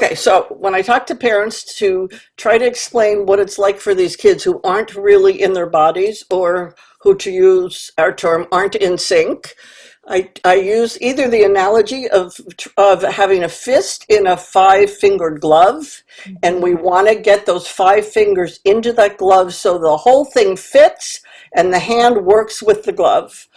Okay, so when I talk to parents to try to explain what it's like for these kids who aren't really in their bodies, or who, to use our term, aren't in sync, I use either the analogy of having a fist in a five-fingered glove, and we want to get those five fingers into that glove so the whole thing fits and the hand works with the glove.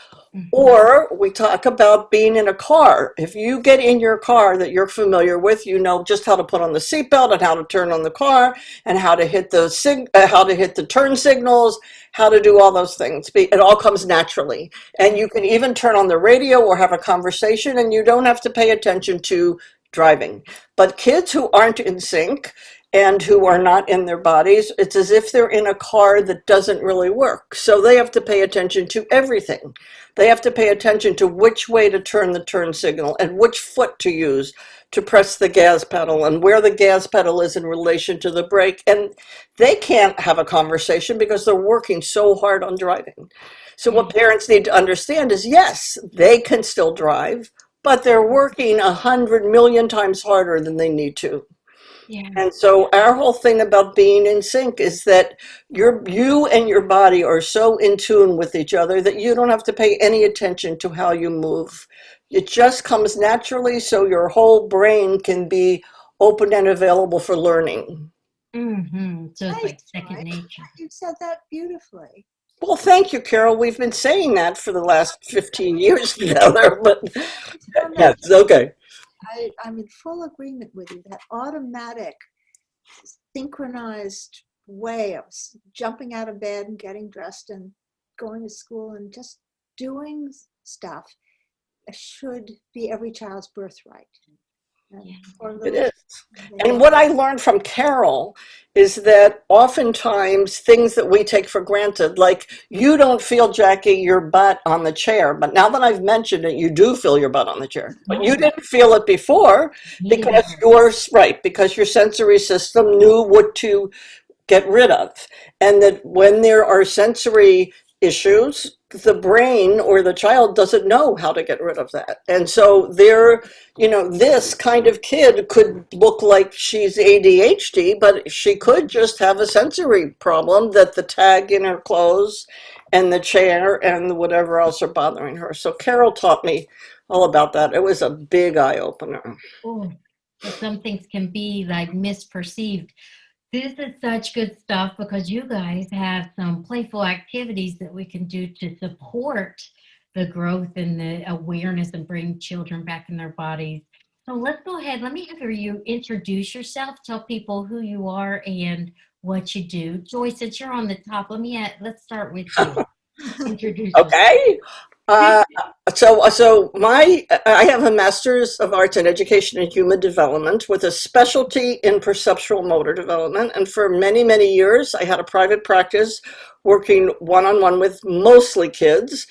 Or we talk about being in a car. If you get in your car that you're familiar with, you know just how to put on the seatbelt and how to turn on the car and how to hit how to hit the turn signals, how to do all those things. It all comes naturally. And you can even turn on the radio or have a conversation, and you don't have to pay attention to driving. But kids who aren't in sync and who are not in their bodies, it's as if they're in a car that doesn't really work. So they have to pay attention to everything. They have to pay attention to which way to turn the turn signal and which foot to use to press the gas pedal and where the gas pedal is in relation to the brake. And they can't have a conversation because they're working so hard on driving. So what parents need to understand is, yes, they can still drive, but they're working 100 million times harder than they need to. Yeah. And so our whole thing about being in sync is that you and your body are so in tune with each other that you don't have to pay any attention to how you move. It just comes naturally, so your whole brain can be open and available for learning. So it's like Nice, second Joy. nature. You said that beautifully. Well, thank you, Carol. We've been saying that for the last 15 years together, but No, no, yes, okay. I'm in full agreement with you. That automatic, synchronized way of jumping out of bed and getting dressed and going to school and just doing stuff should be every child's birthright. And Yeah. for It little is. children, And what I learned from Carol is that oftentimes things that we take for granted, like you don't feel, Jackie, your butt on the chair, but now that I've mentioned it, you do feel your butt on the chair. But you didn't feel it before because because your sensory system knew what to get rid of. And that when there are sensory issues, the brain or the child doesn't know how to get rid of that. And so this kind of kid could look like she's ADHD, but she could just have a sensory problem that the tag in her clothes and the chair and whatever else are bothering her. So Carol taught me all about that. It was a big eye opener. Oh, but some things can be like misperceived. This is such good stuff because you guys have some playful activities that we can do to support the growth and the awareness and bring children back in their bodies. So let's go ahead. Let me have you introduce yourself, tell people who you are and what you do. Joy, since you're on the top, let's start with you. Introduce yourself. Okay. Uh, I have a Master's of Arts in Education and Human Development with a specialty in perceptual motor development. And for many, many years, I had a private practice working one-on-one with mostly kids,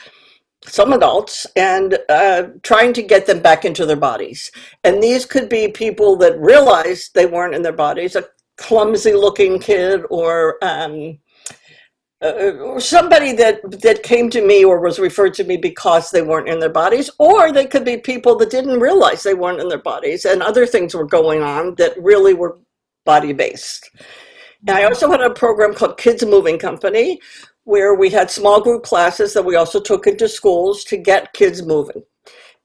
some adults, and trying to get them back into their bodies. And these could be people that realized they weren't in their bodies, a clumsy looking kid, or somebody that came to me or was referred to me because they weren't in their bodies, or they could be people that didn't realize they weren't in their bodies and other things were going on that really were body-based. And I also had a program called Kids Moving Company, where we had small group classes that we also took into schools to get kids moving.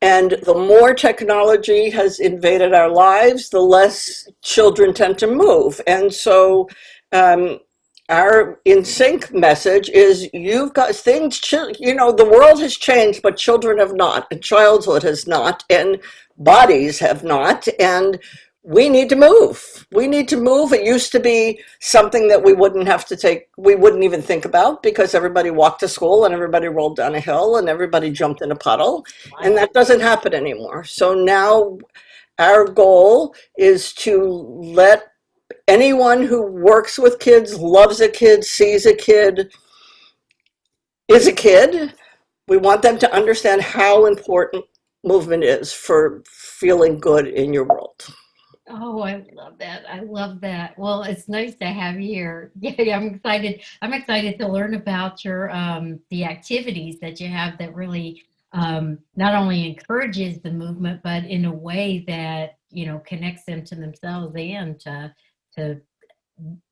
And the more technology has invaded our lives, the less children tend to move. And so our in sync message is you've got things, the world has changed, but children have not, and childhood has not, and bodies have not. And we need to move. We need to move. It used to be something that we wouldn't even think about because everybody walked to school and everybody rolled down a hill and everybody jumped in a puddle. And that doesn't happen anymore. So now our goal is to let anyone who works with kids, loves a kid, sees a kid, is a kid, we want them to understand how important movement is for feeling good in your world. Oh, I love that. I love that. Well, it's nice to have you here. Yeah, I'm excited. I'm excited to learn about your the activities that you have that really not only encourages the movement, but in a way that connects them to themselves and to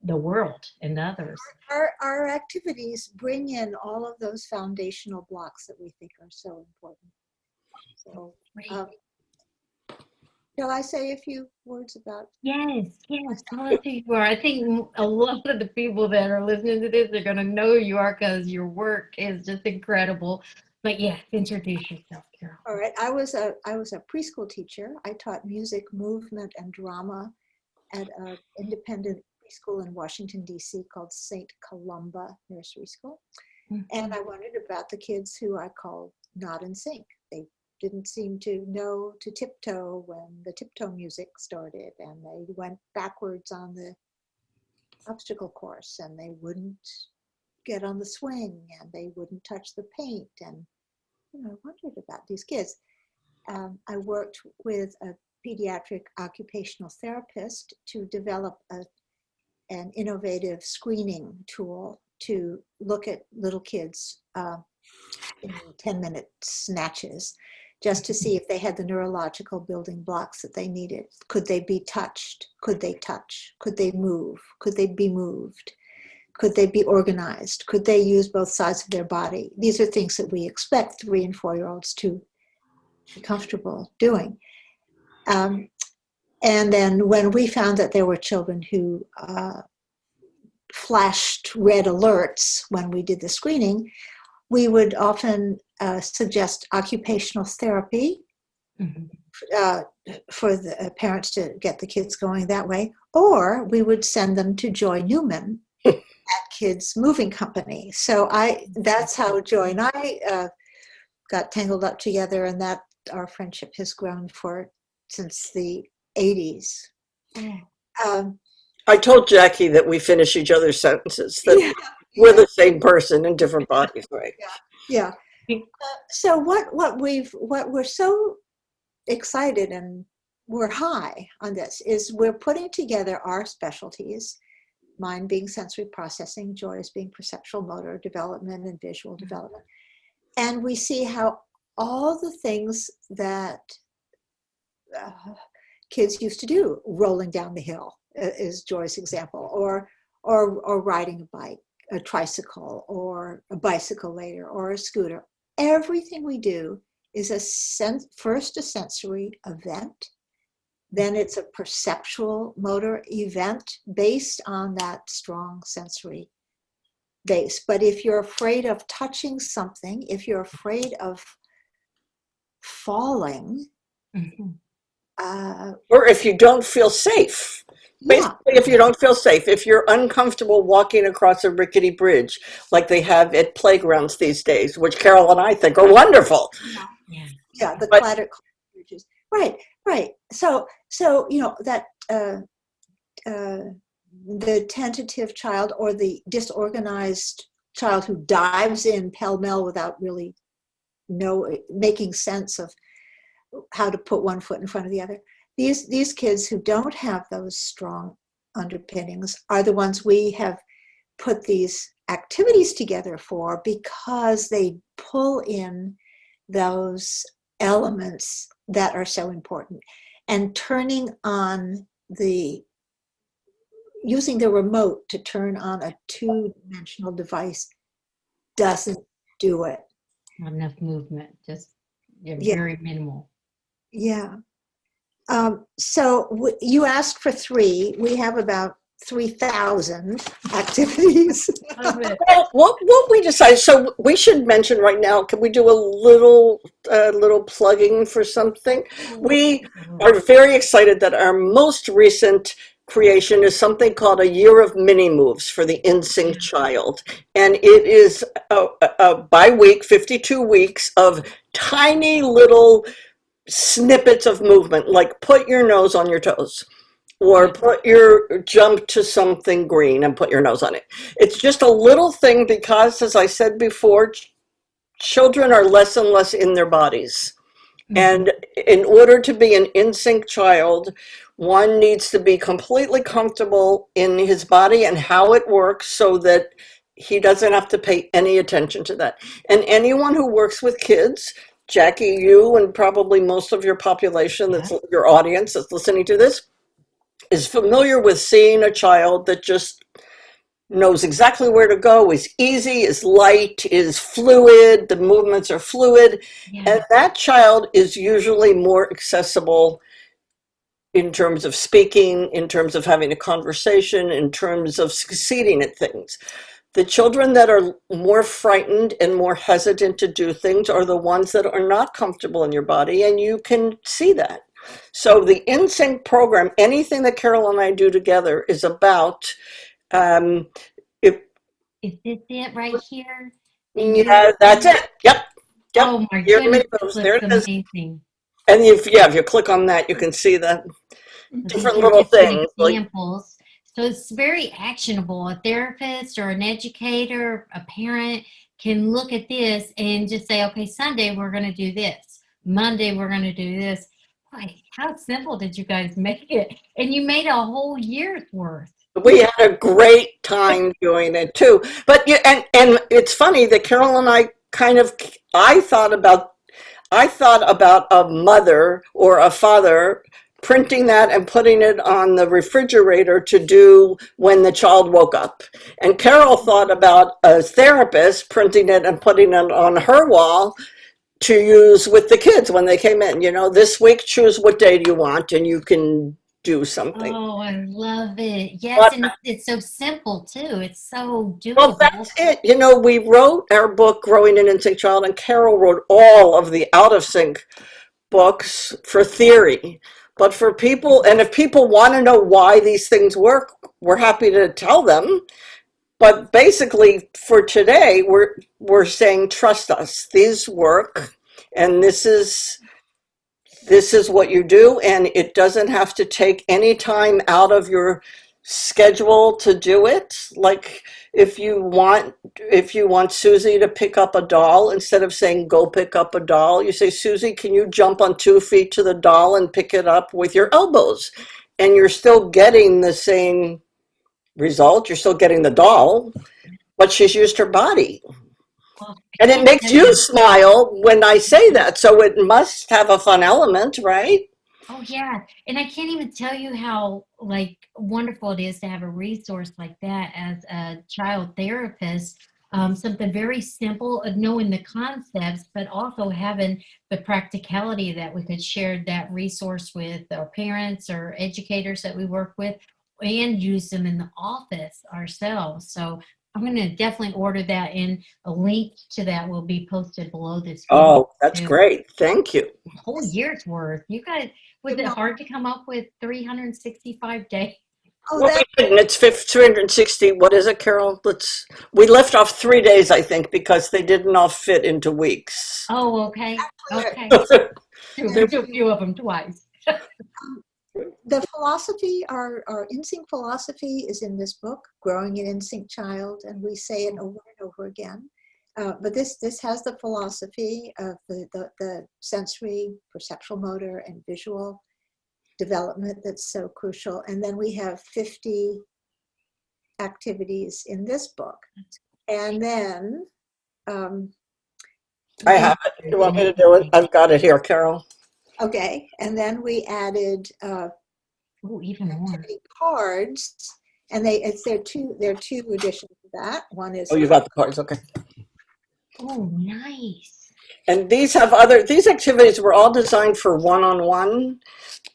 the world and others. Our activities bring in all of those foundational blocks that we think are so important. So, shall I say a few words about? Yes, tell us who you are. I think a lot of the people that are listening to this are going to know who you are because your work is just incredible. But yes, introduce yourself, Carol. All right, I was a preschool teacher. I taught music, movement, and drama at an independent preschool in Washington, D.C. called St. Columba Nursery School. And I wondered about the kids who I called not in sync. They didn't seem to know to tiptoe when the tiptoe music started, and they went backwards on the obstacle course, and they wouldn't get on the swing, and they wouldn't touch the paint. And I wondered about these kids. I worked with a pediatric occupational therapist to develop an innovative screening tool to look at little kids in 10-minute snatches, just to see if they had the neurological building blocks that they needed. Could they be touched? Could they touch? Could they move? Could they be moved? Could they be organized? Could they use both sides of their body? These are things that we expect 3- and 4-year-olds to be comfortable doing. And then when we found that there were children who flashed red alerts when we did the screening, we would often suggest occupational therapy for the parents to get the kids going that way, or we would send them to Joye Newman at Kids Moving Company. So that's how Joye and I got tangled up together, and that our friendship has grown since the 80s. I told Jackie that we finish each other's sentences, that we're the same person in different bodies, right? Yeah. So what we're so excited and we're high on this is we're putting together our specialties, mine being sensory processing, Joye's being perceptual motor development and visual development. And we see how all the things that kids used to do, rolling down the hill is Joye's example, or riding a bike, a tricycle, or a bicycle later, or a scooter. Everything we do is first a sensory event, then it's a perceptual motor event based on that strong sensory base. But if you're afraid of touching something, if you're afraid of falling, or if you don't feel safe. Basically, if you don't feel safe, if you're uncomfortable walking across a rickety bridge like they have at playgrounds these days, which Carol and I think are wonderful. Yeah, the clattered bridges. Right. So that the tentative child or the disorganized child who dives in pell-mell without really making sense of how to put one foot in front of the other. These kids who don't have those strong underpinnings are the ones we have put these activities together for, because they pull in those elements that are so important. And using the remote to turn on a 2-dimensional device doesn't do it. Not enough movement, just very minimal. Yeah. So you asked for 3. We have about 3,000 activities. Well, what we decided, so we should mention right now, can we do a little plugging for something? We are very excited that our most recent creation is something called a Year of Mini Moves for the in-sync child. And it is by week, 52 weeks of tiny little snippets of movement, like put your nose on your toes, or jump to something green and put your nose on it. It's just a little thing because, as I said before, children are less and less in their bodies. And in order to be an in-sync child, one needs to be completely comfortable in his body and how it works so that he doesn't have to pay any attention to that. And anyone who works with kids Jackie, you and probably most of your population, that's your audience that's listening to this, is familiar with seeing a child that just knows exactly where to go, is easy, is light, is fluid, the movements are fluid, and that child is usually more accessible in terms of speaking, in terms of having a conversation, in terms of succeeding at things. The children that are more frightened and more hesitant to do things are the ones that are not comfortable in your body, and you can see that. So the InSync program, anything that Carol and I do together is about, if, Is this it right here? yeah, that's it. Yep. Yep. Oh my Your goodness, mini moves, this there looks it is. amazing. And if you click on that, you can see the So different these are little different things. Like, examples. So it's very actionable. A therapist or an educator, a parent can look at this and just say, okay, Sunday we're going to do this. Monday we're going to do this. Boy, how simple did you guys make it? And you made a whole year's worth. we had a great time doing it too. But and it's funny that Carol and I kind of I thought about a mother or a father printing that and putting it on the refrigerator to do when the child woke up. And Carol thought about a therapist printing it and putting it on her wall to use with the kids when they came in. This week, choose what day do you want, and you can do something. Oh, I love it. Yes, But, and it's so simple too. It's so well, doable. that's it. We wrote our book, Growing an In-Sync Child, and Carol wrote all of the out-of-sync books for theory. But for people, and if people want to know why these things work, we're happy to tell them. But basically, for today, we're saying, trust us. These work, and this is what you do, and it doesn't have to take any time out of your schedule to do it. Like if you want Susie to pick up a doll, instead of saying go pick up a doll, you say, Susie, can you jump on 2 feet to the doll and pick it up with your elbows? And you're still getting the same result. You're still getting the doll, but she's used her body. Well, And it makes you smile when I say that. So it must have a fun element, right? oh yeah, and I can't even tell you how like wonderful it is to have a resource like that as a child therapist. Something very simple of knowing the concepts, but also having the practicality that we could share that resource with our parents or educators that we work with and use them in the office ourselves. So I'm going to definitely order that, and a link to that will be posted below this video. Oh, that's great. Thank you. A whole year's worth. You guys, was it hard to come up with 365 days? Oh, Well, we didn't. It's 360. What is it, Carol? We left off 3 days, I think, because they didn't all fit into weeks. Oh, okay. Okay. There's a few of them twice. the philosophy, our InSync philosophy is in this book, Growing an In-Sync Child, and we say it over and over again. But this has the philosophy of the sensory, perceptual, motor, and visual development that's so crucial. And then we have 50 activities in this book. And then I have it. You want me to do it? I've got it here, Carol. Okay, and then we added even more cards, and there are two additions to that. One is you got the cards. Okay. Oh, nice. And these activities were all designed for one-on-one,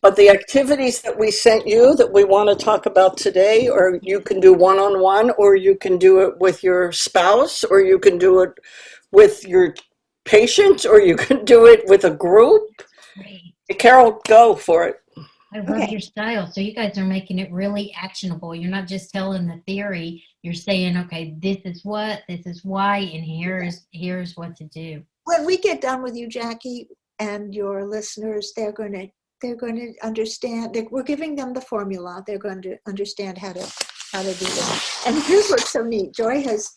but the activities that we sent you that we want to talk about today, or you can do one-on-one, or you can do it with your spouse, or you can do it with your patient, or you can do it with a group. Great. Carol, go for it. I love your style. So you guys are making it really actionable. You're not just telling the theory. You're saying, okay, this is what, this is why, and here's what to do. When we get done with you, Jackie, and your listeners, they're going to understand. We're giving them the formula. They're going to understand how to do this. And here's what's so neat. Joy has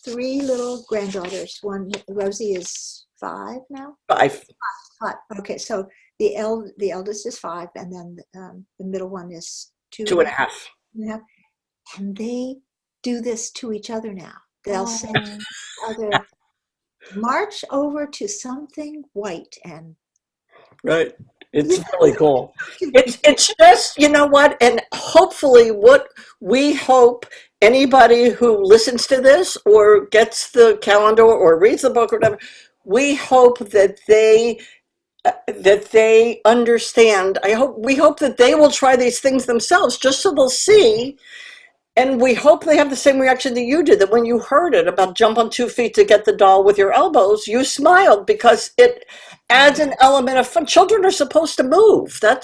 3 little granddaughters. Rosie is 5 now. 5. Okay, so the eldest is 5, and then the middle one is 2.5. Yeah, and they do this to each other now. They'll say to each other, March over to something white and Right. It's yeah, really cool. It's just, you know what, and hopefully what we hope anybody who listens to this or gets the calendar or reads the book or whatever, we hope that they understand. We hope that they will try these things themselves just so they'll see. And we hope they have the same reaction that you did, that when you heard it about jump on 2 feet to get the doll with your elbows, you smiled because it adds an element of fun. Children are supposed to move. And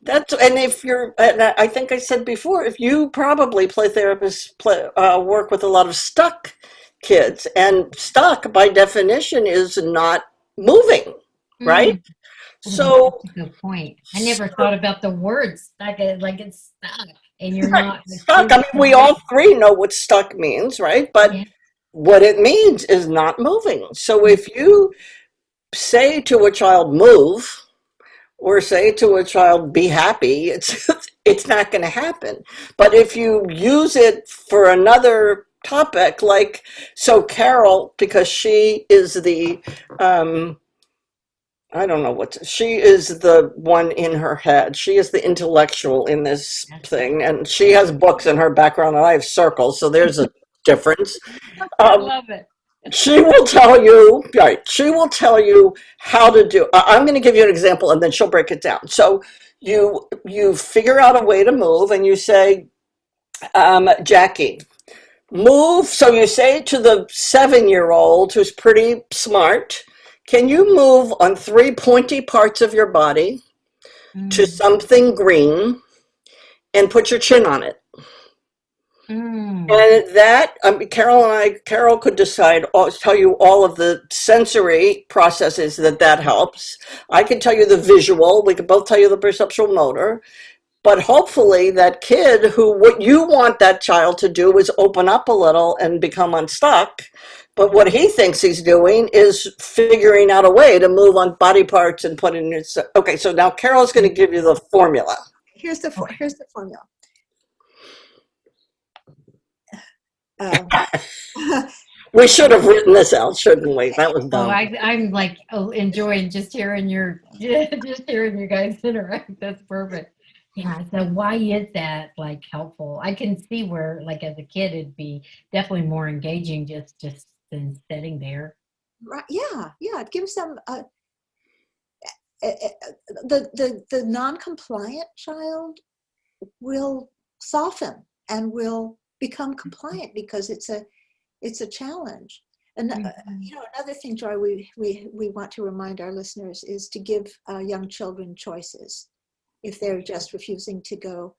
if you're, and I think I said before, if you probably play therapists work with a lot of stuck kids, and stuck by definition is not moving, right? Mm. So, That's a good point. I never thought about the words like it's stuck and you're not stuck, I mean, we all three know what stuck means, right? But yeah. what it means is not moving. So if you say to a child, move, or say to a child, be happy, it's not going to happen. But if you use it for another topic, like, so Carol, because she is the, I don't know she is the one in her head. She is the intellectual in this thing, and she has books in her background, and I have circles, so there's a difference. I Um, love it. she will tell you, right? She will tell you how to do. I'm going to give you an example, and then she'll break it down. So you figure out a way to move, and you say, Jackie, move. So you say to the 7-year-old who's pretty smart, can you move on 3 pointy parts of your body to Mm. something green and put your chin on it? Mm. And that, Carol could tell you all of the sensory processes that helps. I can tell you the visual. We can both tell you the perceptual motor. But hopefully that kid what you want that child to do is open up a little and become unstuck. But what he thinks he's doing is figuring out a way to move on body parts and put in his. Okay, so now Carol's going to give you the formula. Here's the Okay. here's the formula. We should have written this out, shouldn't we? That was Oh, dumb. I'm like enjoying just hearing just hearing you guys interact. That's perfect. Yeah. So why is that like helpful? I can see where like as a kid it'd be definitely more engaging just than sitting there. Right, yeah, it gives them the non-compliant child will soften and will become compliant because it's a challenge. And another thing, Joy, we want to remind our listeners is to give young children choices. If they're just refusing to go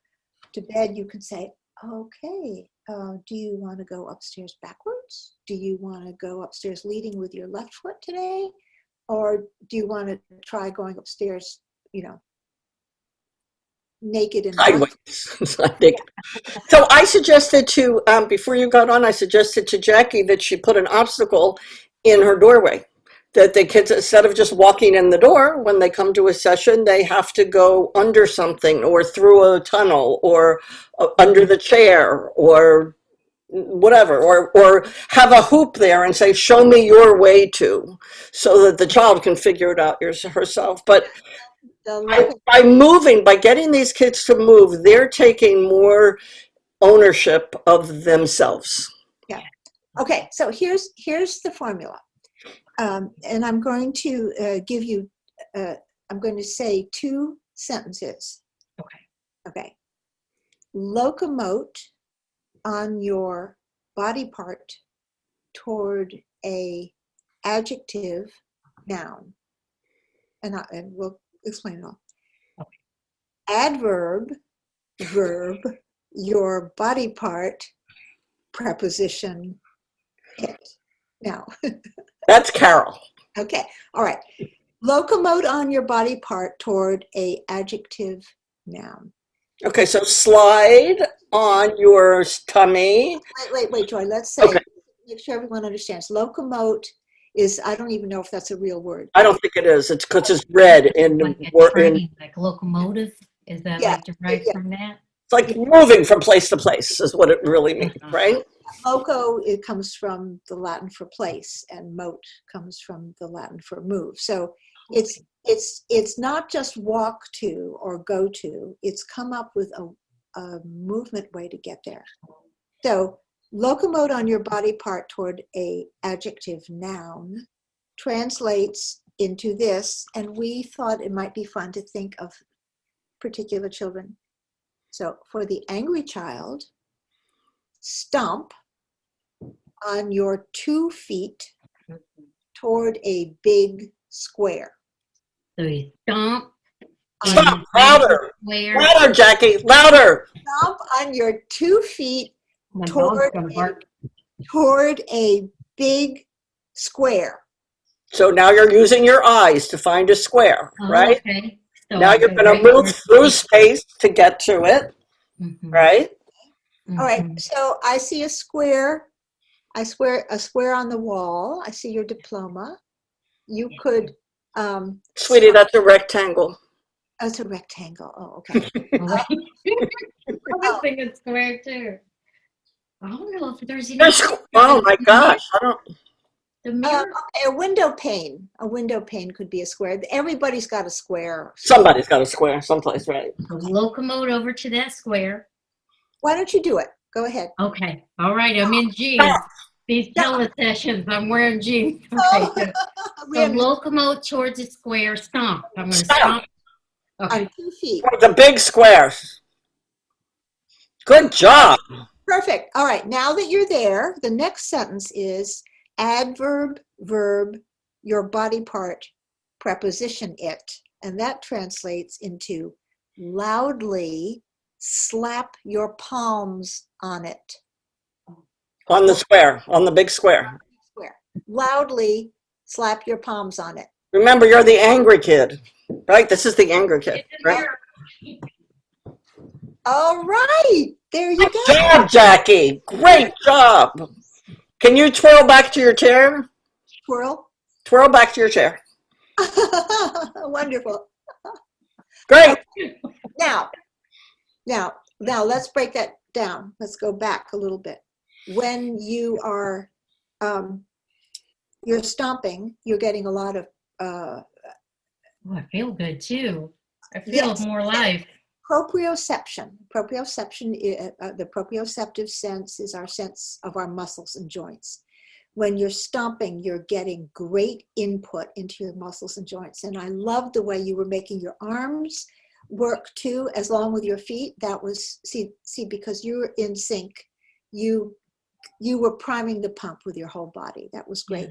to bed, you can say, okay, do you want to go upstairs backwards? Do you want to go upstairs leading with your left foot today? Or do you want to try going upstairs, naked and sideways? So I suggested to, before you got on, I suggested to Jackie that she put an obstacle in her doorway. That the kids, instead of just walking in the door, when they come to a session, they have to go under something or through a tunnel or under the chair or whatever, or have a hoop there and say, show me your way to, so that the child can figure it out herself. But by moving, by getting these kids to move, they're taking more ownership of themselves. Yeah. Okay, so here's the formula. And I'm going to give you, I'm going to say 2 sentences. Okay. Locomote on your body part toward a adjective noun. And we'll explain it all. Okay. Adverb, verb, your body part, preposition, it. Now. That's Carol. Okay, all right. Locomote on your body part toward a adjective noun. Okay, so slide on your tummy. Wait, Joy, let's say, okay. Make sure everyone understands. Locomote is, I don't even know if that's a real word. I don't think it is. It's because it's red in like a train, like locomotive. Is that like derived from that? It's like moving from place to place is what it really means, right? Loco, it comes from the Latin for place, and mote comes from the Latin for move. So it's not just walk to or go to, it's come up with a movement way to get there. So locomote on your body part toward a adjective noun translates into this, and we thought it might be fun to think of particular children. So for the angry child, stomp on your 2 feet toward a big square. So you stomp. Stop, louder, Square. louder, Jackie, louder. Stomp on your 2 feet My dog's toward gonna bark. a big square. So now you're using your eyes to find a square, Oh, right? okay. So Now you're I going right to move here. through space to get to it, Mhm, right? All right, mhm. so I see a square. I swear a square on the wall. I see your diploma. You could Sweetie, that's a rectangle. oh, it's a rectangle. Oh, okay. Oh, wait. I was thinking square too. I don't know if there's any. Oh my gosh, I don't. The mirror. Okay, a window pane. A window pane could be a square. Everybody's got a square. Somebody's got a square someplace, right? Locomote over to that square. Why don't you do it? Go ahead. Okay. All right. I'm in jeans. These telesessions, I'm wearing jeans. Okay. So, We so understand. locomote towards the square. Stomp. I'm going to Stomp. stomp. Okay. On 2 feet. The big square. Good job. Perfect. All right. Now that you're there, the next sentence is adverb, verb, your body part, preposition it. And that translates into loudly slap your palms on it. On the square, on the big square. Square. Loudly slap your palms on it. Remember, you're the angry kid, right? This is the angry kid, right? All right. There you Good go. job, Jackie. Great job. Can you twirl back to your chair? Twirl. Twirl back to your chair. Wonderful. Great. Now, let's break that down. Let's go back a little bit. When you are, you're stomping, you're getting a lot of, Oh, I feel good too. I feel Yes. more life. proprioception. The proprioceptive sense is our sense of our muscles and joints. When you're stomping, you're getting great input into your muscles and joints. And I love the way you were making your arms work too, as long with your feet. That was, see, because you were in sync, you were priming the pump with your whole body. That was great.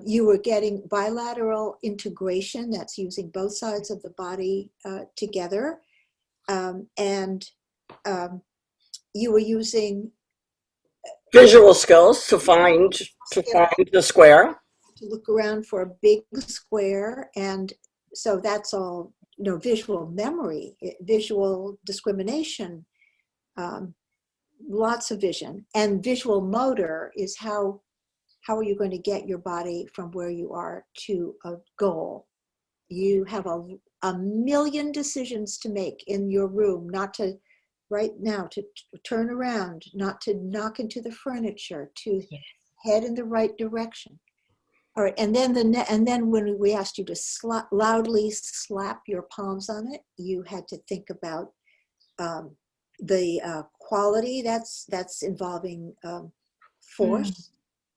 You were getting bilateral integration. That's using both sides of the body together. You were using Visual skills to find the square. to look around for a big square. And so that's all, visual memory, visual discrimination, lots of vision. And visual motor is how are you going to get your body from where you are to a goal? You have a million decisions to make in your room, not to right now, to turn around, not to knock into the furniture, to head in the right direction. All right, and then when we asked you to loudly slap your palms on it, you had to think about the quality that's involving force,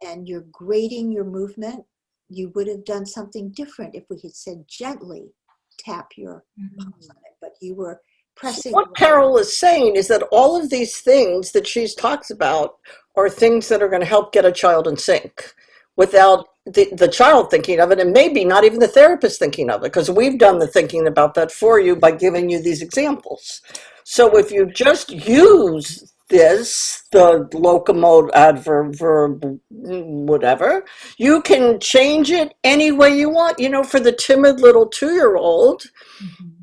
and you're grading your movement. You would have done something different if we had said gently tap your palms on it, but you were pressing. What Carol is saying is that all of these things that she talks about are things that are going to help get a child in sync without the child thinking of it, and maybe not even the therapist thinking of it, because we've done the thinking about that for you by giving you these examples. So if you just use this, the locomote, adverb, verb, whatever, you can change it any way you want. For the timid little 2-year-old,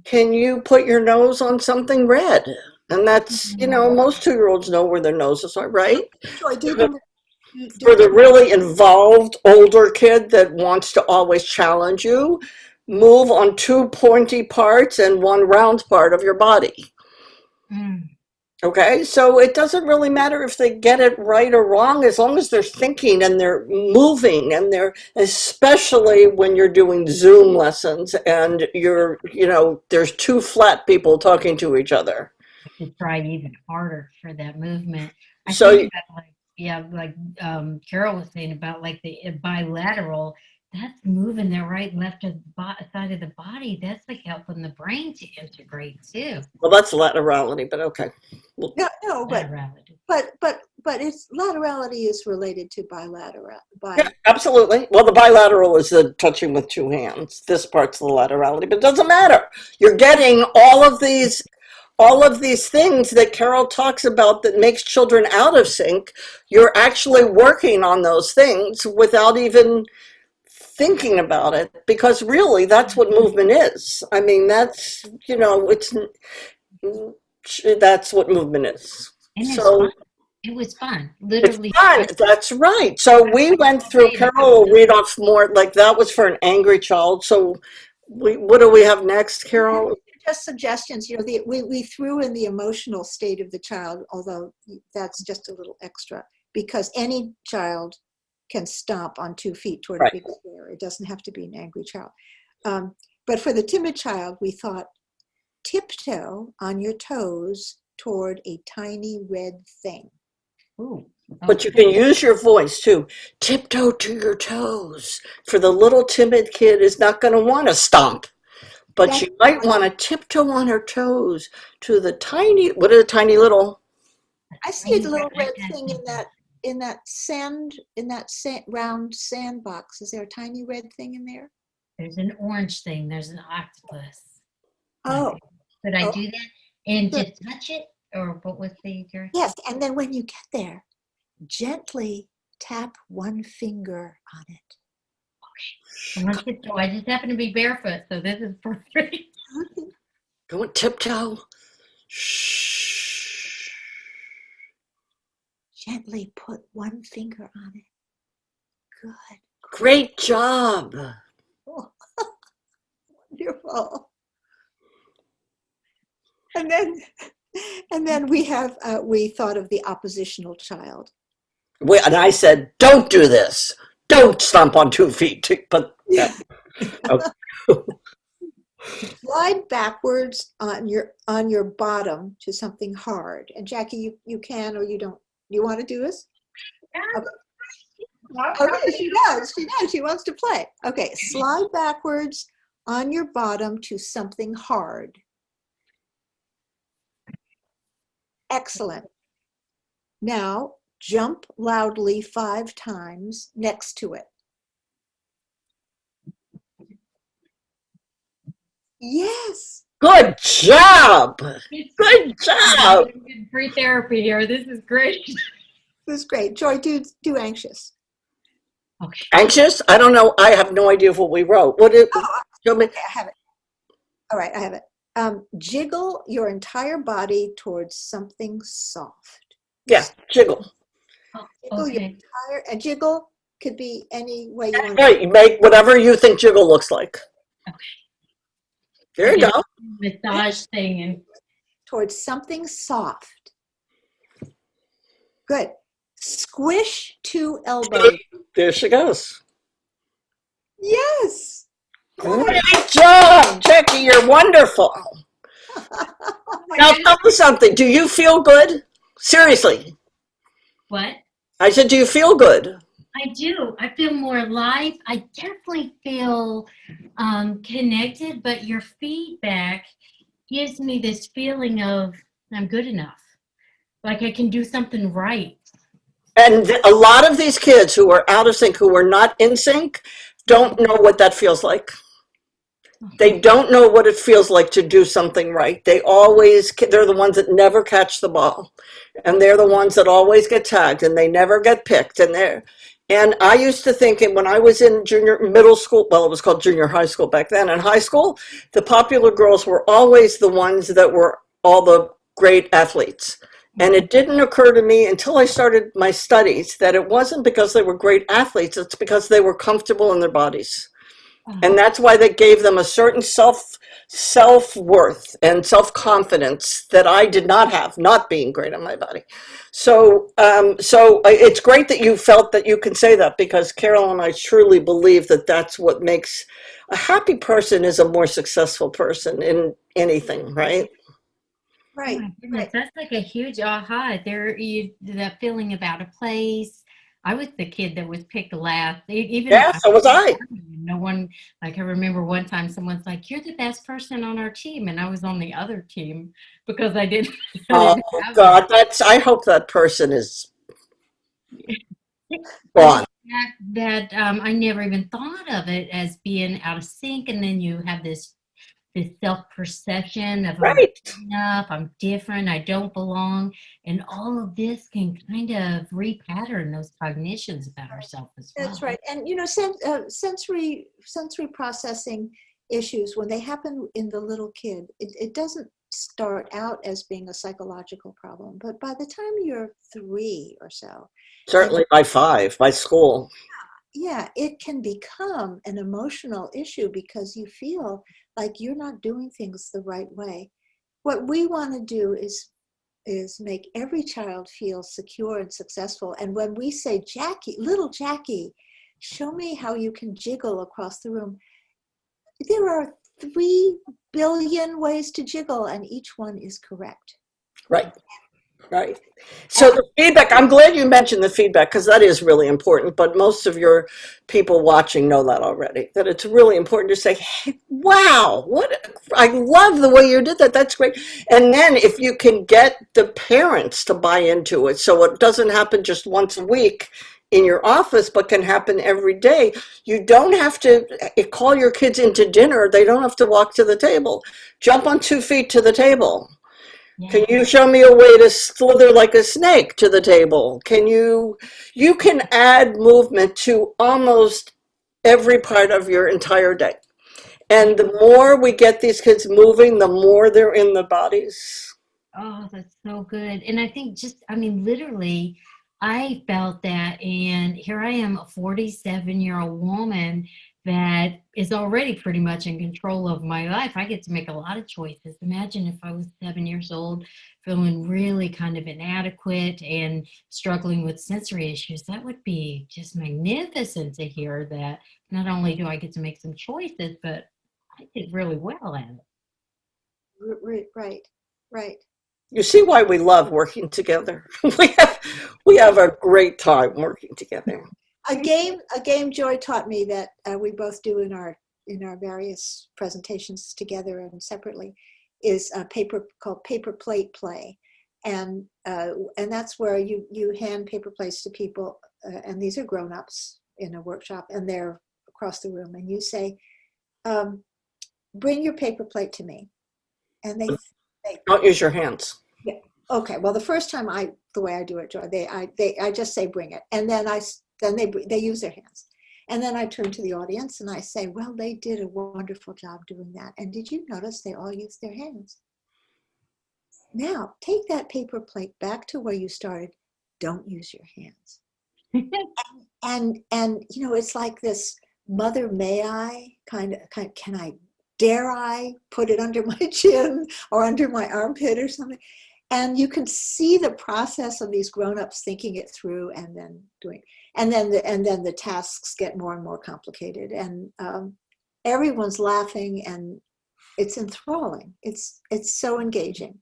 can you put your nose on something red? And that's, most 2-year-olds know where their noses are, right? For the really involved older kid that wants to always challenge you, move on two pointy parts and one round part of your body. Mm. Okay, so it doesn't really matter if they get it right or wrong, as long as they're thinking and they're moving, and they're, especially when you're doing Zoom lessons and there's two flat people talking to each other. To try even harder for that movement. I So think about Carol was saying about like the bilateral, that's moving the right and left side of the body. That's like helping the brain to integrate too. well, that's laterality, but okay. No, Laterality. but it's laterality is related to bilateral. Yeah, absolutely. Well, the bilateral is the touching with two hands. This part's the laterality, but it doesn't matter. You're getting all of these things that Carol talks about that makes children out of sync. You're actually working on those things without even thinking about it, because really that's what movement is. I mean, that's what movement is. And it's So fun. It was fun. it's Literally fun. That's right. So we went through, Carol will read off more, like that was for an angry child. So what do we have next, Carol? Just suggestions. We threw in the emotional state of the child, although that's just a little extra, because any child can stomp on 2 feet toward a big square. It doesn't have to be an angry child. But for the timid child, we thought tiptoe on your toes toward a tiny red thing. Ooh. But you can use your voice too. Tiptoe to your toes. For the little timid kid is not going to want to stomp, but you might want to tiptoe on her toes to the tiny, what are the tiny little? I see a little red thing in that round sandbox. Is there a tiny red thing in there? There's an orange thing. There's an octopus. Oh. Could I do that and just touch it? Or what was the direction? Yes, and then when you get there, gently tap one finger on it. Okay. I just happen to be barefoot, so this is perfect. Go and tiptoe. Shh. Gently put one finger on it. Good. Great job. Oh, wonderful. And then we thought of the oppositional child. And I said, don't do this. Don't stomp on 2 feet. But okay. Slide backwards on your bottom to something hard. And Jackie, you can or you don't. You want to do this? Okay, she does. She wants to play. Okay, slide backwards on your bottom to something hard. Excellent. Now jump loudly 5 times next to it. Yes. Good job. Good job. Free therapy here. This is great. This is great. Joy, do anxious. Okay. Anxious? I don't know. I have no idea what we wrote. Show me. Okay, I have it. All right, I have it. Jiggle your entire body towards something soft. Yeah, jiggle. Jiggle your entire, a jiggle could be any way you want. Right, you make whatever you think jiggle looks like. Okay. There you go. Massage thing and towards something soft. Good. Squish 2 elbows. There she goes. Yes. Great job, Jackie. You're wonderful. Now tell me something. Do you feel good? Seriously. what? I said, do you feel good? I do. I feel more alive. I definitely feel connected, but your feedback gives me this feeling of I'm good enough. Like I can do something right. And a lot of these kids who are out of sync, who are not in sync, don't know what that feels like. They don't know what it feels like to do something right. They're the ones that never catch the ball. And they're the ones that always get tagged and they never get picked. And I used to think when I was in middle school, well, it was called junior high school back then. In high school, the popular girls were always the ones that were all the great athletes. And it didn't occur to me until I started my studies that it wasn't because they were great athletes. It's because they were comfortable in their bodies. And that's why they gave them a certain self-worth and self-confidence that I did not have, not being great on my body. So it's great that you felt that you can say that, because Carol and I truly believe that that's what makes a happy person is a more successful person in anything, right? Oh Right, my goodness, right. that's like a huge aha. There, you that feeling about a place. I was the kid that was picked last. Even Yeah, so was I. no one, like I remember one time someone's like, "You're the best person on our team," and I was on the other team because I didn't, I Oh didn't have God, I hope that person is But it's gone. that I never even thought of it as being out of sync, and then you have this self perception of I'm Right. not enough, I'm different, I don't belong, and all of this can kind of repattern those cognitions about ourselves as That's well. right. And sensory processing issues, when they happen in the little kid, it doesn't start out as being a psychological problem. But by the time you're 3 or so, and Certainly by 5, by school. yeah, it can become an emotional issue because you feel like you're not doing things the right way. What we want to do is make every child feel secure and successful. And when we say, Jackie, little Jackie, show me how you can jiggle across the room, there are 3 billion ways to jiggle, and each one is correct. Right. Right. So the feedback, I'm glad you mentioned the feedback, because that is really important, but most of your people watching know that already, that it's really important to say, hey, wow, I love the way you did that. That's great. And then if you can get the parents to buy into it, so it doesn't happen just once a week in your office, but can happen every day. You don't have to call your kids into dinner. They don't have to walk to the table. Jump on 2 feet to the table. Can Yeah. you show me a way to slither like a snake to the table? You can add movement to almost every part of your entire day. Yeah. And the more we get these kids moving, the more they're in the bodies. Oh, that's so good. And I think just, I mean, literally, I felt that. And here I am, a 47-year-old woman that is already pretty much in control of my life. I get to make a lot of choices. Imagine if I was 7 years old, feeling really kind of inadequate and struggling with sensory issues. That would be just magnificent to hear that not only do I get to make some choices, but I did really well at it. Right, right. You see why we love working together. We have a great time working together. A game Joy taught me that we both do in our various presentations together and separately is a paper called paper plate play, and that's where you hand paper plates to people, and these are grown-ups in a workshop, and they're across the room, and you say, "Bring your paper plate to me," and they Don't use your hands. yeah. Okay. Well, the first time the way I do it, Joy, I just say bring it, and then they use their hands, and then I turn to the audience and I say, well, they did a wonderful job doing that, and did you notice they all used their hands? Now take that paper plate back to where you started. Don't use your hands. And it's like this mother may I can I dare I put it under my chin or under my armpit or something, and you can see the process of these grown-ups thinking it through and then doing, and then the tasks get more and more complicated, and everyone's laughing, and it's enthralling. It's so engaging.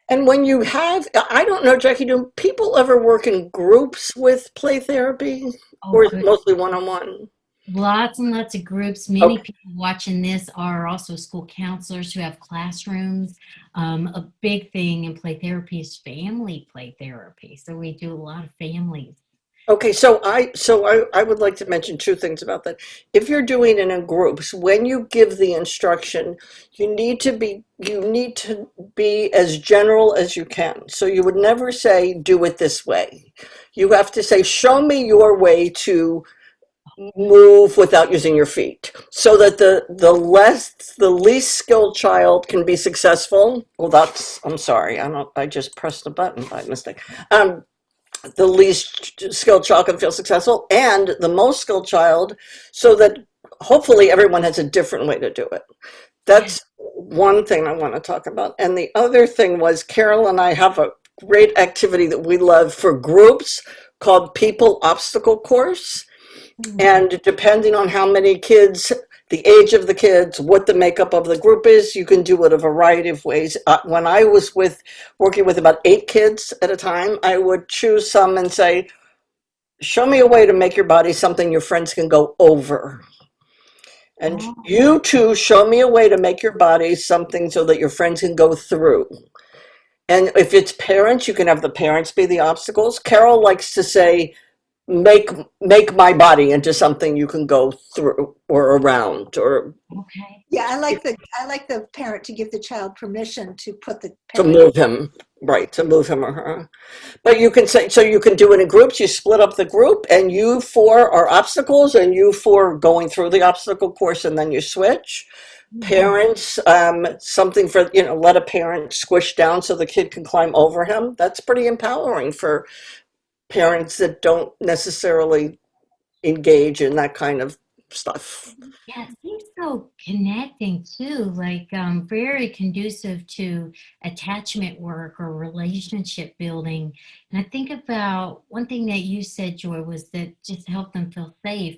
And when you have, I don't know, Jackie, do people ever work in groups with play therapy? Oh, Or is it good. mostly one-on-one? Lots and lots of groups. Many Okay. people watching this are also school counselors who have classrooms. A big thing in play therapy is family play therapy. So we do a lot of families. Okay, so I would like to mention 2 things about that. If you're doing it in groups, when you give the instruction, you need to be as general as you can. So you would never say do it this way. You have to say show me your way to move without using your feet, so that the least skilled child can be successful. Well, I'm sorry, I just pressed a button by mistake. The least skilled child can feel successful, and the most skilled child, so that hopefully everyone has a different way to do it. That's one thing I want to talk about. And the other thing was Carol and I have a great activity that we love for groups called People Obstacle Course. And depending on how many kids, the age of the kids, what the makeup of the group is, you can do it a variety of ways. When I was working with about 8 kids at a time, I would choose some and say, show me a way to make your body something your friends can go over. And Oh, you too, show me a way to make your body something so that your friends can go through. And if it's parents, you can have the parents be the obstacles. Carol likes to say, make my body into something you can go through or around or okay. Yeah, I like the parent to give the child permission to put the to parent. move him, right, to move him or her. But you can say, so you can do it in groups, you split up the group and you four are obstacles and you four going through the obstacle course and then you switch. Parents, something for, let a parent squish down so the kid can climb over him. That's pretty empowering for parents that don't necessarily engage in that kind of stuff. Yeah, it seems so connecting too, like very conducive to attachment work or relationship building. And I think about one thing that you said, Joy, was that just help them feel safe.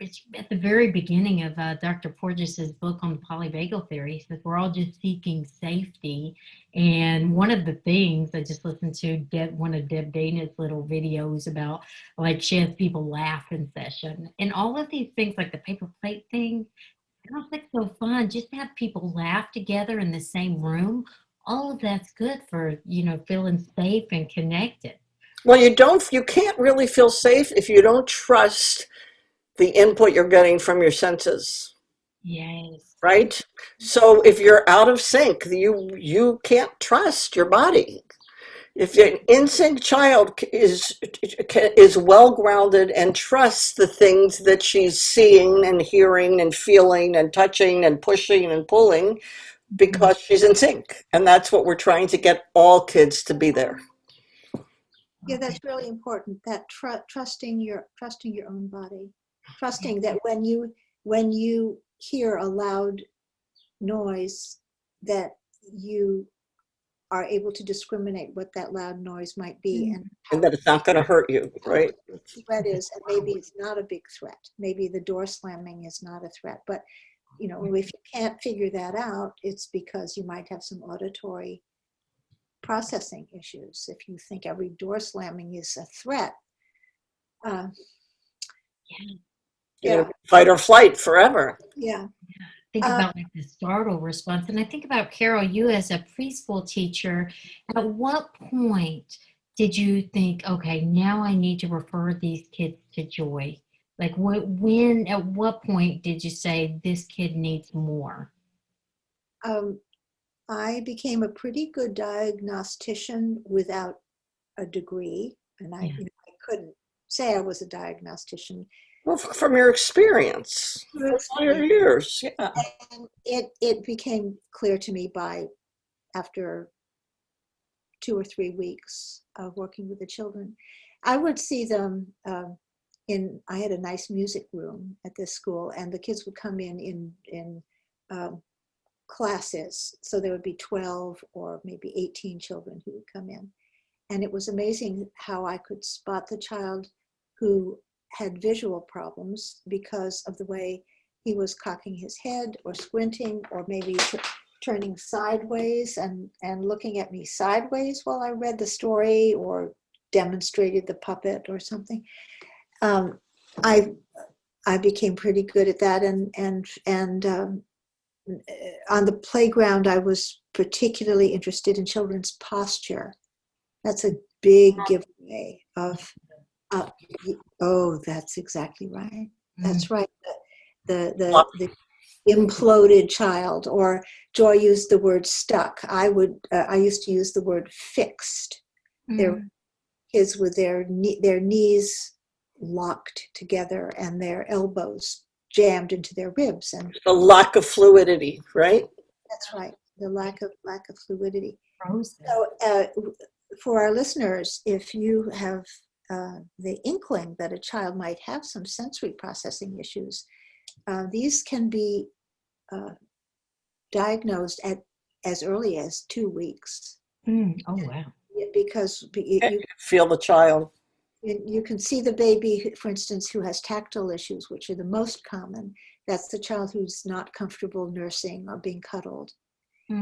It's at the very beginning of Dr. Porges's book on polyvagal theory, he says we're all just seeking safety. And one of the things I just listened to one of Deb Dana's little videos about, like she has people laugh in session and all of these things like the paper plate thing. I don't think so fun just to have people laugh together in the same room. All of that's good for, feeling safe and connected. Well, you can't really feel safe if you don't trust the input you're getting from your senses, Yes. right? So if you're out of sync, you can't trust your body. If an in sync child is well grounded and trusts the things that she's seeing and hearing and feeling and touching and pushing and pulling because she's in sync, and that's what we're trying to get all kids to be there. Yeah, that's really important. That trusting your own body, trusting that when you hear a loud noise, that you are able to discriminate what that loud noise might be and And that it's not going to hurt you, right? the threat is, and maybe it's not a big threat. Maybe the door slamming is not a threat, but if you can't figure that out, it's because you might have some auditory processing issues. If you think every door slamming is a threat, uh, yeah, Fight or flight forever. yeah. Think about like the startle response. And I think about Carol, you as a preschool teacher, at what point did you think, okay, now I need to refer these kids to Joy? Like at what point did you say this kid needs more? I became a pretty good diagnostician without a degree, and I couldn't say I was a diagnostician. Well, from your experience, for all your years, yeah. And it became clear to me after 2 or 3 weeks of working with the children. I would see them I had a nice music room at this school, and the kids would come in classes. So there would be 12 or maybe 18 children who would come in. And it was amazing how I could spot the child who had visual problems because of the way he was cocking his head or squinting or maybe turning sideways and looking at me sideways while I read the story or demonstrated the puppet or something. I became pretty good at that, and on the playground, I was particularly interested in children's posture. That's a big giveaway of, oh, that's exactly right. That's right. The imploded child, or Joy used the word stuck. I used to use the word fixed. There kids with their knees locked together and their elbows jammed into their ribs, and The lack of fluidity, right? that's right, the lack of fluidity. Frozen. So for our listeners, if you have the inkling that a child might have some sensory processing issues, These can be diagnosed at as early as 2 weeks. Oh, wow. Because Feel the child. you can see the baby, for instance, who has tactile issues, which are the most common. That's the child who's not comfortable nursing or being cuddled. Or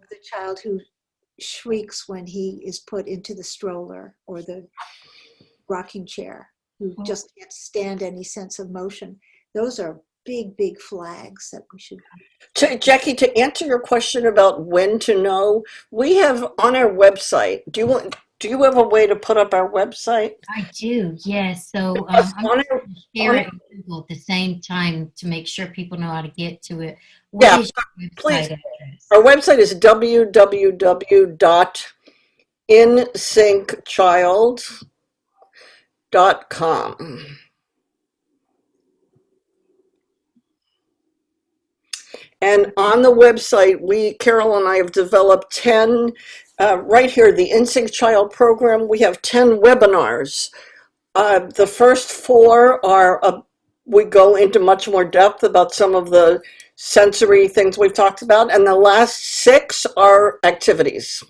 the child who shrieks when he is put into the stroller or the rocking chair, who just can't stand any sense of motion. Those are big, big flags that we should. Jackie, to answer your question about when to know, we have on our website. Do you have a way to put up our website? I do, yes. So Because I'm on going our- to share it in Google at the same time to make sure people know how to get to it. Yeah, What is your please. website address? Our website is www.insyncchild.com. And on the website, Carol and I have developed 10, right here, the InSync Child program, we have 10 webinars. The first 4 are, we go into much more depth about some of the sensory things we've talked about, and the last 6 are activities.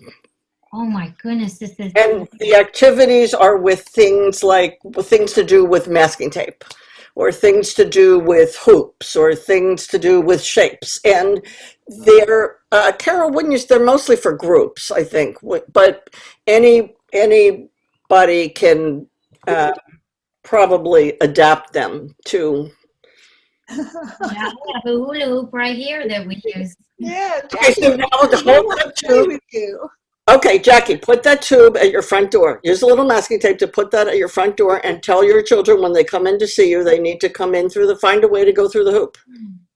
Oh my goodness, this is. And the activities are with things to do with masking tape, or things to do with hoops, or things to do with shapes. And they're, Carol, they're mostly for groups, I think, but anybody can probably adapt them to. Yeah, we have a hula hoop right here that we use. Yeah, Okay, so now hold that tube. Okay, Jackie, put that tube at your front door. Use a little masking tape to put that at your front door, and tell your children when they come in to see you, they need to come in find a way to go through the hoop.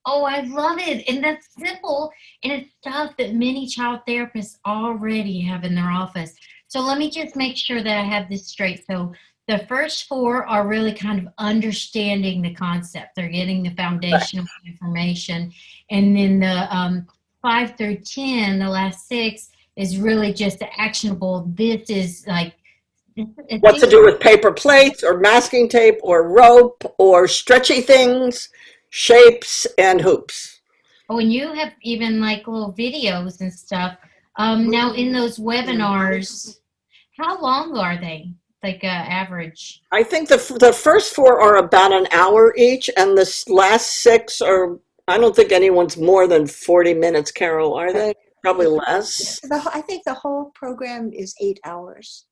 Oh, I love it. And that's simple. And it's stuff that many child therapists already have in their office. So let me just make sure that I have this straight. So the first 4 are really kind of understanding the concept. They're getting the foundational information. And then the 5 through 10, the last 6, is really just actionable. This is like what to do with paper plates or masking tape or rope or stretchy things, shapes, and hoops. Oh, and you have even like little videos and stuff. Now in those webinars, how long are they? Like average? I think the first 4 are about an hour each, and the last 6 are, I don't think anyone's more than 40 minutes, Carol, are they? Probably less. I think the whole program is 8 hours.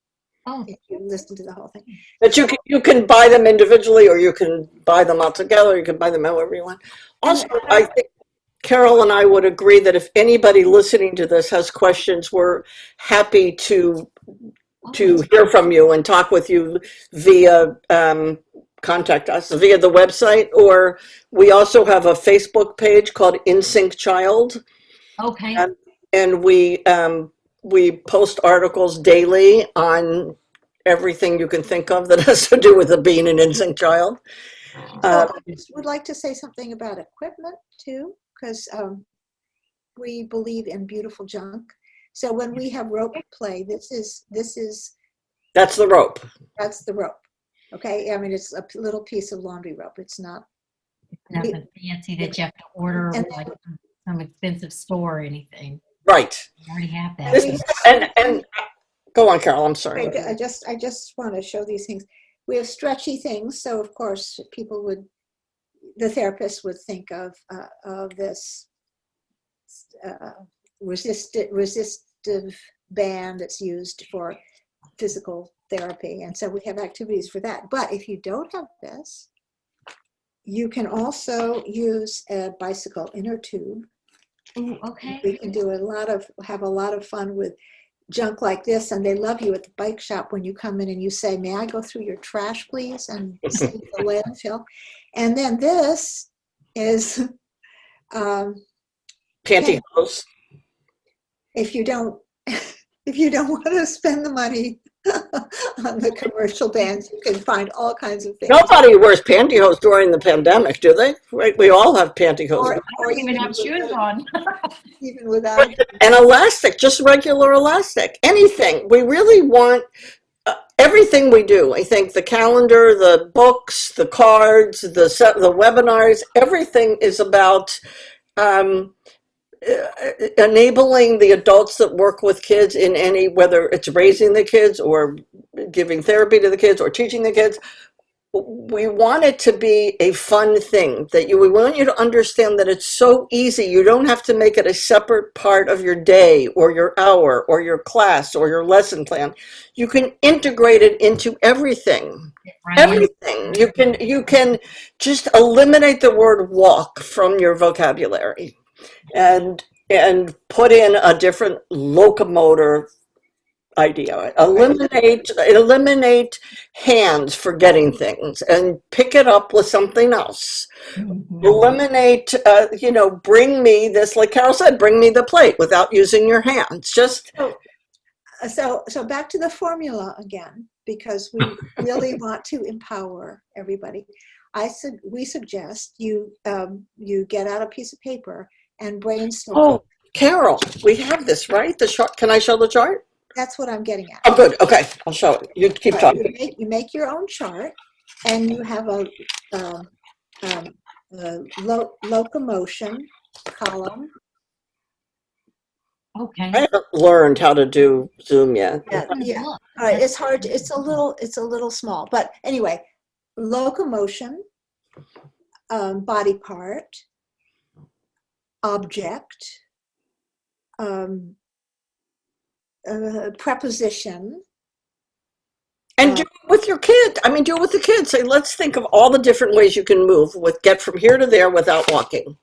Oh, if you listen to the whole thing. But you can buy them individually, or you can buy them all together. You can buy them however you want. Also, I think Carol and I would agree that if anybody listening to this has questions, we're happy to hear from you and talk with you via contact us via the website, or we also have a Facebook page called InSync Child. okay. And we post articles daily on everything you can think of that has to do with being an InSync child. I just would like to say something about equipment too, because we believe in beautiful junk. So when we have rope play, that's the rope. That's the rope. Okay, I mean it's a little piece of laundry rope. It's not Nothing fancy that you have to order like some expensive store or anything. Right. You already have that. And go on, Carol. I'm sorry. I just want to show these things. We have stretchy things, so of course the therapist would think of this resistive band that's used for physical therapy, and so we have activities for that. But if you don't have this, you can also use a bicycle inner tube. Ooh, okay. We can have a lot of fun with junk like this, and they love you at the bike shop when you come in and you say, "May I go through your trash, please?" and see the landfill. And then this is pantyhose. If you don't want to spend the money on the commercial bands, you can find all kinds of things. Nobody wears pantyhose during the pandemic, do they? Right? We all have pantyhose. Or even have shoes on. Even without. An elastic, just regular elastic, anything. We really want, everything we do, I think the calendar, the books, the cards, the webinars, everything is about um, enabling the adults that work with kids in any, whether it's raising the kids or giving therapy to the kids or teaching the kids. We want it to be a fun thing that we want you to understand that it's so easy. You don't have to make it a separate part of your day or your hour or your class or your lesson plan. You can integrate it into everything. Right. Everything. You can just eliminate the word walk from your vocabulary and put in a different locomotor idea. Eliminate hands for getting things and pick it up with something else. Mhm. Eliminate, bring me this, like Carol said, bring me the plate without using your hands. Just So back to the formula again, because we really want to empower everybody. We suggest you get out a piece of paper and brainstorm. Oh, Carol, we have this, right? The chart. Can I show the chart? That's what I'm getting at. Oh, good. Okay, I'll show it. You keep Right, talking. you make your own chart, and you have a locomotion column. Okay. I haven't learned how to do Zoom yet. Yeah. Look, All right, it's hard. It's a little small, but anyway, locomotion, body part, object, preposition. And do it with your kid. I mean, do it with the kids. Say, let's think of all the different ways you can move get from here to there without walking.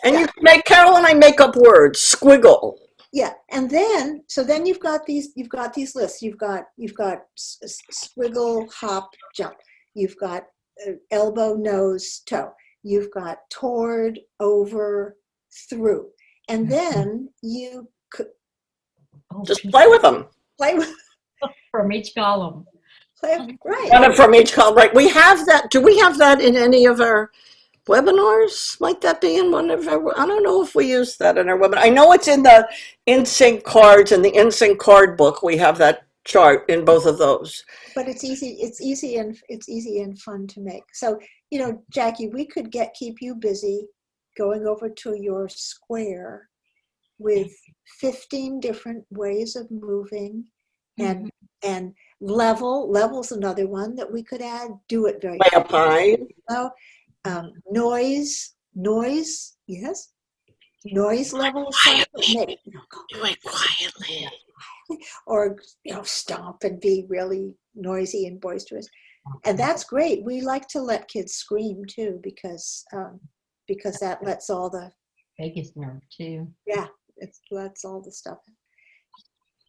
And you can make, Carol and I make up words, squiggle. Yeah, and then you've got these lists. You've got squiggle, hop, jump. You've got elbow, nose, toe. You've got toward, over, through, and then you could just play with them. play with from each column. right. One from each column, right? We have that. Do we have that in any of our webinars? Might that be in one of our, I don't know if we use that in our webinar. I know it's in the InSync cards and the InSync card book. We have that chart in both of those. But it's easy and fun to make. So, Jackie, we could keep you busy going over to your square with 15 different ways of moving, and level's another one that we could add. Do it very way up high. Noise, yes. Noise level. Do it quietly. Or stomp and be really noisy and boisterous, and that's great. We like to let kids scream too, because that lets all the Vagus nerve too. Yeah, lets all the stuff.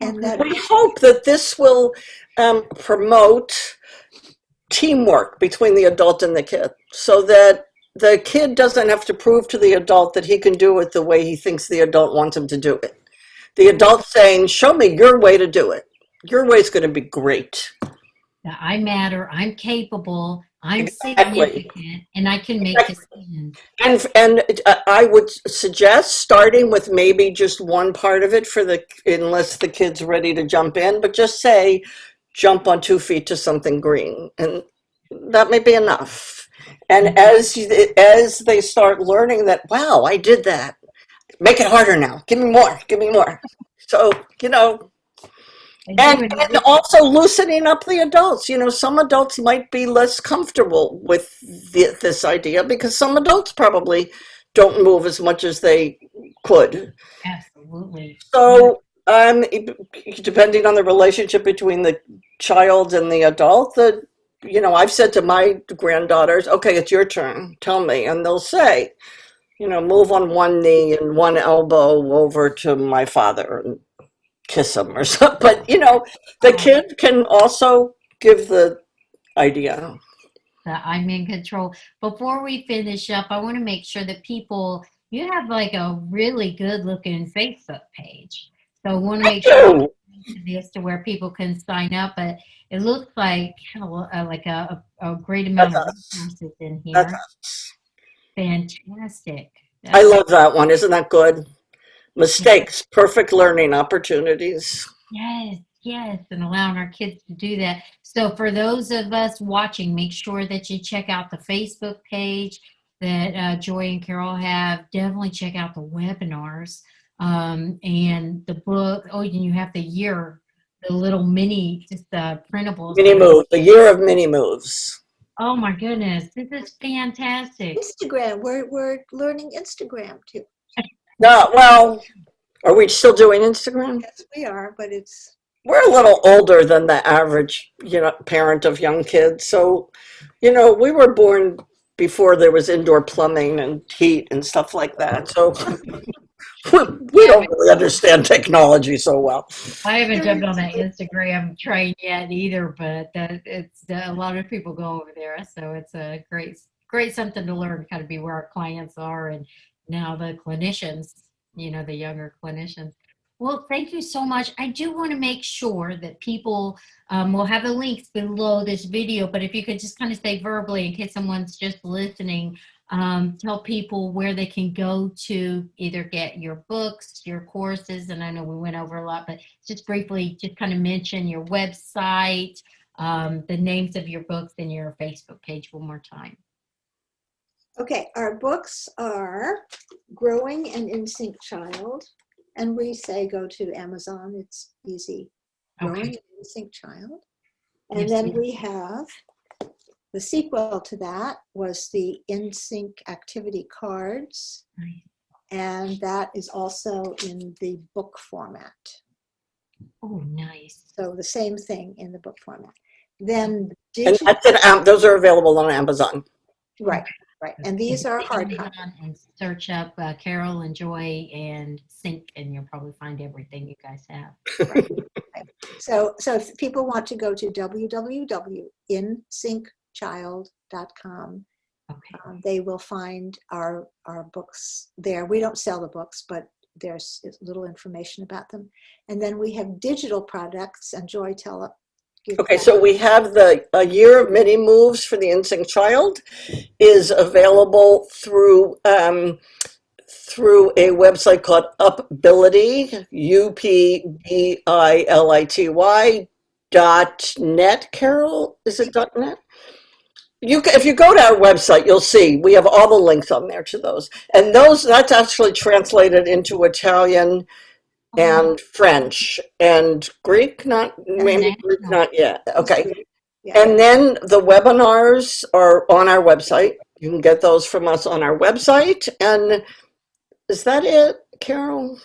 And we hope that this will promote teamwork between the adult and the kid, so that the kid doesn't have to prove to the adult that he can do it the way he thinks the adult wants him to do it. The adult saying, show me your way to do it. Your way is going to be great. That I matter, I'm capable, I'm Exactly. significant, and I can make decisions. And I would suggest starting with maybe just one part of it unless the kid's ready to jump in, but just say, jump on 2 feet to something green. And that may be enough. And as they start learning that, wow, I did that. Make it harder now. Give me more. So, and also loosening up the adults. Some adults might be less comfortable with this idea because some adults probably don't move as much as they could. Absolutely. So, depending on the relationship between the child and the adult, I've said to my granddaughters, okay, it's your turn. Tell me. And they'll say, move on one knee and one elbow over to my father and kiss him or something. But, the kid can also give the idea. That I'm in control. Before we finish up, I want to make sure that you have like a really good looking Facebook page. So I want to make sure this to where people can sign up, but it looks like a great amount of resources in here. Fantastic. I love that one. Isn't that good? Mistakes, perfect learning opportunities. Yes, Yes, and allowing our kids to do that. So for those of us watching, make sure that you check out the Facebook page that Joy and Carol have. Definitely check out the webinars and the book. Oh, and you have the little mini, just printables. Mini move, the year of mini moves. Oh my goodness, this is fantastic. Instagram, we're learning Instagram too. No, well, are we still doing Instagram? Yes, we are, but it's We're a little older than the average, parent of young kids. So, we were born before there was indoor plumbing and heat and stuff like that. So we don't really understand technology so well. I haven't jumped on that Instagram train yet either, but it's a lot of people go over there, so it's a great something to learn, kind of be where our clients are, and now the clinicians, the younger clinicians. Well, thank you so much. I do want to make sure that people will have the links below this video, but if you could just kind of say verbally in case someone's just listening, tell people where they can go to either get your books, your courses, and I know we went over a lot, but just briefly, just kind of mention your website, the names of your books, and your Facebook page one more time. okay. Our books are Growing an In-Sync Child, and we say go to Amazon. It's easy. Growing an In-Sync Child, and Yes, then yes. we have the sequel to that was the In-Sync activity cards, Nice. and that is also in the book format. Oh, nice. So the same thing in the book format. Then And those are available on Amazon. right. And these are hard Amazon copy. and search up Carol and Joy and Sync, and you'll probably find everything you guys have. So if people want to go to www.insyncchild.com, Okay. they will find our books there. We don't sell the books, but there's little information about them. And then we have digital products, and Joy, Okay, so we have a year of mini moves for the In-Sync Child is available through a website called Upbility, UPBILITY.net. Carol, is it .net? If you go to our website, you'll see we have all the links on there to those, and that's actually translated into Italian and French and Greek, maybe Greek, not yet. Okay. Yeah. And then the webinars are on our website. You can get those from us on our website. And is that it, Carol?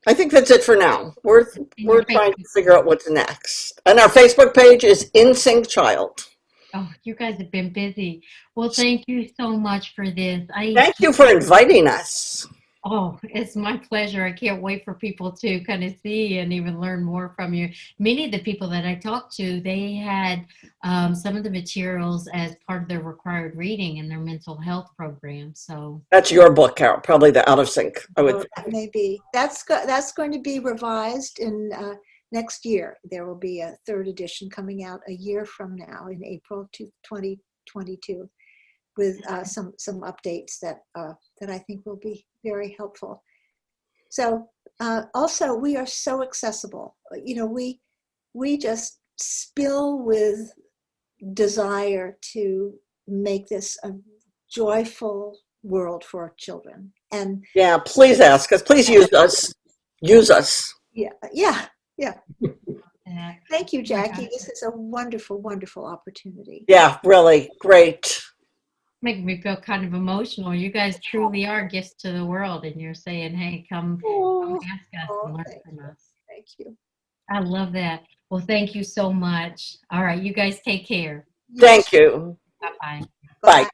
I think that's it for now. We're trying to figure out what's next. And our Facebook page is In-Sync Child. Oh, you guys have been busy. Well, thank you so much for this. Thank you for inviting us. Oh, it's my pleasure. I can't wait for people to kind of see and even learn more from you. Many of the people that I talked to, they had some of the materials as part of their required reading in their mental health program. So that's your book, Carol, probably the Out of Sync. That may be. That's going to be revised in next year. There will be a third edition coming out a year from now in April 2022. With some updates that I think will be very helpful. So also we are so accessible. We just spill with desire to make this a joyful world for children. And yeah, please ask us. Please use us. Use us. Yeah. Thank you, Jackie. This is a wonderful, wonderful opportunity. Yeah, really great. Make me feel kind of emotional. You guys truly are gifts to the world, and you're saying, hey, come ask us and learn from us. Thank you. I love that. Well, thank you so much. All right, you guys take care. Thank you. Bye-bye. Bye.